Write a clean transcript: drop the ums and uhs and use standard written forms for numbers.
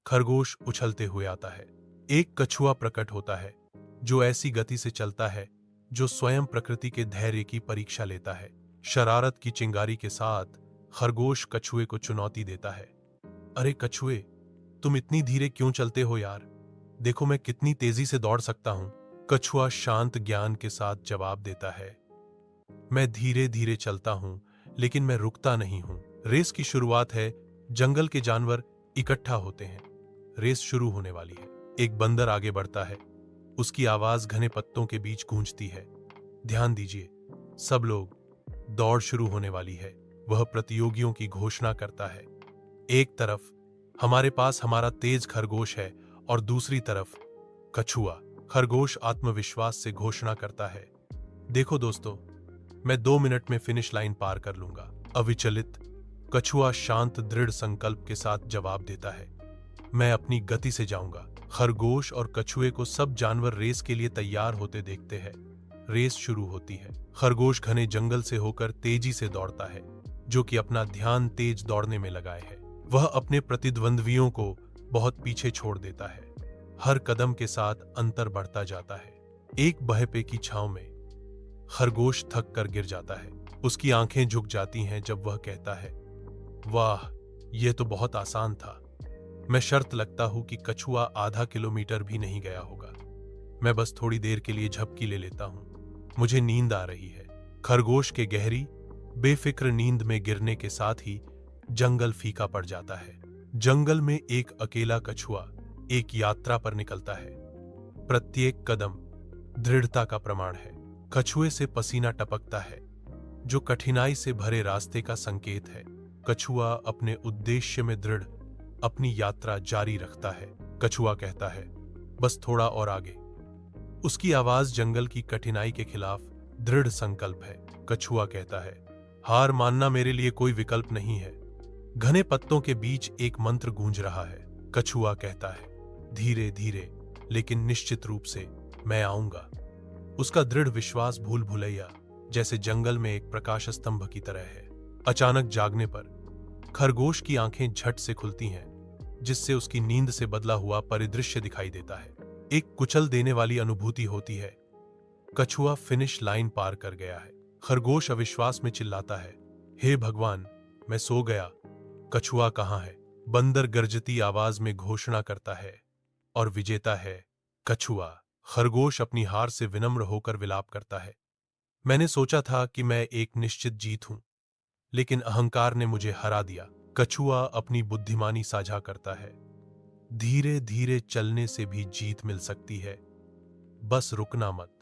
खरगोश उछलते हुए आता है। एक कछुआ प्रकट होता है जो ऐसी गति से चलता है जो स्वयं प्रकृति के धैर्य की परीक्षा लेता है। शरारत की चिंगारी के साथ खरगोश कछुए को चुनौती देता है। अरे कछुए, तुम इतनी धीरे क्यों चलते हो यार? देखो मैं कितनी तेजी से दौड़ सकता हूं। कछुआ शांत ज्ञान के साथ जवाब देता है, मैं धीरे धीरे चलता हूं, लेकिन मैं रुकता नहीं हूं। रेस की शुरुआत है। जंगल के जानवर इकट्ठा होते हैं। रेस शुरू होने वाली है। एक बंदर आगे बढ़ता है। उसकी आवाज घने पत्तों के बीच गूंजती है। ध्यान दीजिए सब लोग, दौड़ शुरू होने वाली है। वह प्रतियोगियों की घोषणा करता है। एक तरफ हमारे पास हमारा तेज खरगोश है और दूसरी तरफ कछुआ। खरगोश आत्मविश्वास से घोषणा करता है, देखो दोस्तों, मैं 2 मिनट में फिनिश लाइन पार कर लूंगा। अविचलित कछुआ शांत दृढ़ संकल्प के साथ जवाब देता है, मैं अपनी गति से जाऊंगा। खरगोश और कछुए को सब जानवर रेस के लिए तैयार होते देखते हैं। रेस शुरू होती है। खरगोश घने जंगल से होकर तेजी से दौड़ता है, जो कि अपना ध्यान तेज दौड़ने में लगाए है। वह अपने प्रतिद्वंद्वियों को बहुत पीछे छोड़ देता है। हर कदम के साथ अंतर बढ़ता जाता है। एक बहपे की छांव में खरगोश थक कर गिर जाता है। उसकी आंखें झुक जाती हैं जब वह कहता है, वाह, यह तो बहुत आसान था। मैं शर्त लगता हूं कि कछुआ आधा किलोमीटर भी नहीं गया होगा। मैं बस थोड़ी देर के लिए झपकी ले लेता हूं। मुझे नींद आ रही है। खरगोश के गहरी बेफिक्र नींद में गिरने के साथ ही जंगल फीका पड़ जाता है। जंगल में एक अकेला कछुआ एक यात्रा पर निकलता है। प्रत्येक कदम दृढ़ता का प्रमाण है। कछुए से पसीना टपकता है, जो कठिनाई से भरे रास्ते का संकेत है। कछुआ अपने उद्देश्य में दृढ़ अपनी यात्रा जारी रखता है। कछुआ कहता है, बस थोड़ा और आगे। उसकी आवाज जंगल की कठिनाई के खिलाफ दृढ़ संकल्प है। कछुआ कहता है, हार मानना मेरे लिए कोई विकल्प नहीं है। घने पत्तों के बीच एक मंत्र गूंज रहा है। कछुआ कहता है, धीरे धीरे लेकिन निश्चित रूप से मैं आऊंगा। उसका दृढ़ विश्वास भूल भुलैया जैसे जंगल में एक प्रकाश स्तंभ की तरह है। अचानक जागने पर खरगोश की आंखें झट से खुलती हैं, जिससे उसकी नींद से बदला हुआ परिदृश्य दिखाई देता है। एक कुचल देने वाली अनुभूति होती है। कछुआ फिनिश लाइन पार कर गया है। खरगोश अविश्वास में चिल्लाता है, हे भगवान, मैं सो गया। कछुआ कहाँ है? बंदर गरजती आवाज में घोषणा करता है, और विजेता है कछुआ। खरगोश अपनी हार से विनम्र होकर विलाप करता है, मैंने सोचा था कि मैं एक निश्चित जीत हूं, लेकिन अहंकार ने मुझे हरा दिया। कछुआ अपनी बुद्धिमानी साझा करता है, धीरे धीरे चलने से भी जीत मिल सकती है, बस रुकना मत।